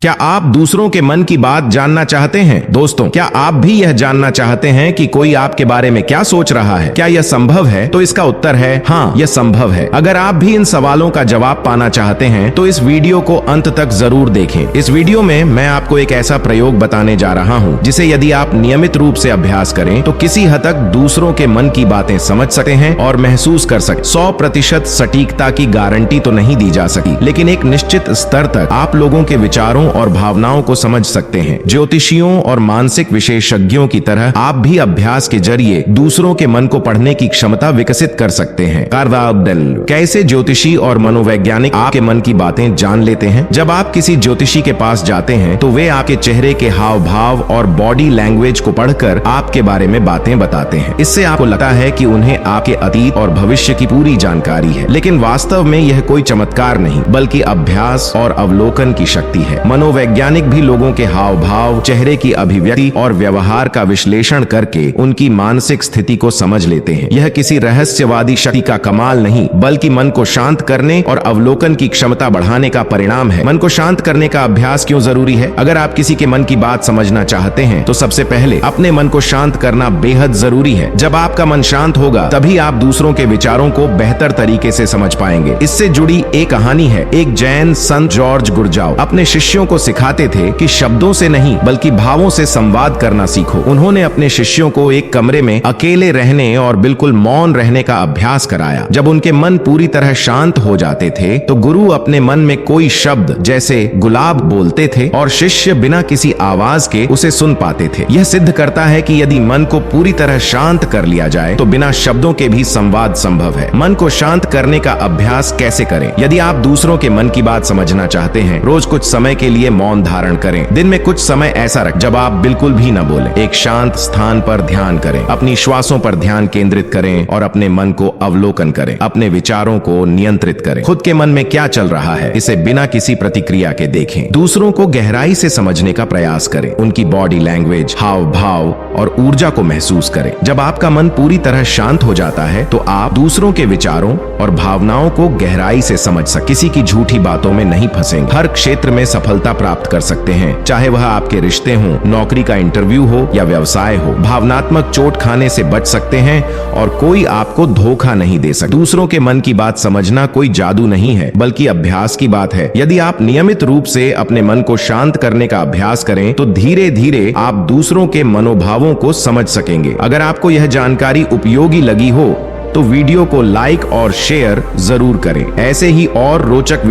क्या आप दूसरों के मन की बात जानना चाहते हैं? दोस्तों, क्या आप भी यह जानना चाहते हैं कि कोई आपके बारे में क्या सोच रहा है? क्या यह संभव है? तो इसका उत्तर है हाँ, यह संभव है। अगर आप भी इन सवालों का जवाब पाना चाहते हैं तो इस वीडियो को अंत तक जरूर देखें। इस वीडियो में मैं आपको एक ऐसा प्रयोग बताने जा रहा हूँ जिसे यदि आप नियमित रूप से अभ्यास करें तो किसी हद तक दूसरों के मन की बातें समझ सकते हैं और महसूस कर सकते। 100% सटीकता की गारंटी तो नहीं दी जा सकी, लेकिन एक निश्चित स्तर तक आप लोगों के विचारों और भावनाओं को समझ सकते हैं। ज्योतिषियों और मानसिक विशेषज्ञों की तरह आप भी अभ्यास के जरिए दूसरों के मन को पढ़ने की क्षमता विकसित कर सकते हैं। कैसे ज्योतिषी और मनोवैज्ञानिक आपके मन की बातें जान लेते हैं? जब आप किसी ज्योतिषी के पास जाते हैं तो वे आपके चेहरे के हाव भाव और बॉडी लैंग्वेज को पढ़कर आपके बारे में बातें बताते हैं। इससे आपको लगता है कि उन्हें आपके अतीत और भविष्य की पूरी जानकारी है, लेकिन वास्तव में यह कोई चमत्कार नहीं बल्कि अभ्यास और अवलोकन की शक्ति है। मनोवैज्ञानिक भी लोगों के हाव भाव, चेहरे की अभिव्यक्ति और व्यवहार का विश्लेषण करके उनकी मानसिक स्थिति को समझ लेते हैं। यह किसी रहस्यवादी शक्ति का कमाल नहीं बल्कि मन को शांत करने और अवलोकन की क्षमता बढ़ाने का परिणाम है। मन को शांत करने का अभ्यास क्यों जरूरी है? अगर आप किसी के मन की बात समझना चाहते हैं तो सबसे पहले अपने मन को शांत करना बेहद जरूरी है। जब आपका मन शांत होगा तभी आप दूसरों के विचारों को बेहतर तरीके से समझ पाएंगे। इससे जुड़ी एक कहानी है। एक जैन संत जॉर्ज गुरजाव अपने शिष्यों को सिखाते थे कि शब्दों से नहीं बल्कि भावों से संवाद करना सीखो। उन्होंने अपने शिष्यों को एक कमरे में अकेले रहने और बिल्कुल मौन रहने का अभ्यास कराया। जब उनके मन पूरी तरह शांत हो जाते थे तो गुरु अपने मन में कोई शब्द जैसे गुलाब बोलते थे और शिष्य बिना किसी आवाज के उसे सुन पाते थे। यह सिद्ध करता है कि यदि मन को पूरी तरह शांत कर लिया जाए तो बिना शब्दों के भी संवाद संभव है। मन को शांत करने का अभ्यास कैसे करें? यदि आप दूसरों के मन की बात समझना चाहते हैं, रोज कुछ समय के लिए मौन धारण करें। दिन में कुछ समय ऐसा रखें जब आप बिल्कुल भी न बोलें। एक शांत स्थान पर ध्यान करें, अपनी श्वासों पर ध्यान केंद्रित करें और अपने मन को अवलोकन करें। अपने विचारों को नियंत्रित करें। खुद के मन में क्या चल रहा है इसे बिना किसी प्रतिक्रिया के देखें। दूसरों को गहराई से समझने का प्रयास करें। उनकी बॉडी लैंग्वेज, हाव भाव और ऊर्जा को महसूस करें। जब आपका मन पूरी तरह शांत हो जाता है तो आप दूसरों के विचारों और भावनाओं को गहराई से समझ सकते। किसी की झूठी बातों में नहीं फंसेंगे। हर क्षेत्र में सफलता प्राप्त कर सकते हैं, चाहे वह आपके रिश्ते हों, नौकरी का इंटरव्यू हो या व्यवसाय हो। भावनात्मक चोट खाने से बच सकते हैं और कोई आपको धोखा नहीं दे सकता। दूसरों के मन की बात समझना कोई जादू नहीं है बल्कि अभ्यास की बात है। यदि आप नियमित रूप से अपने मन को शांत करने का अभ्यास करें तो धीरे धीरे आप दूसरों के मनोभावों को समझ सकेंगे। अगर आपको यह जानकारी उपयोगी लगी हो तो वीडियो को लाइक और शेयर जरूर करें। ऐसे ही और रोचक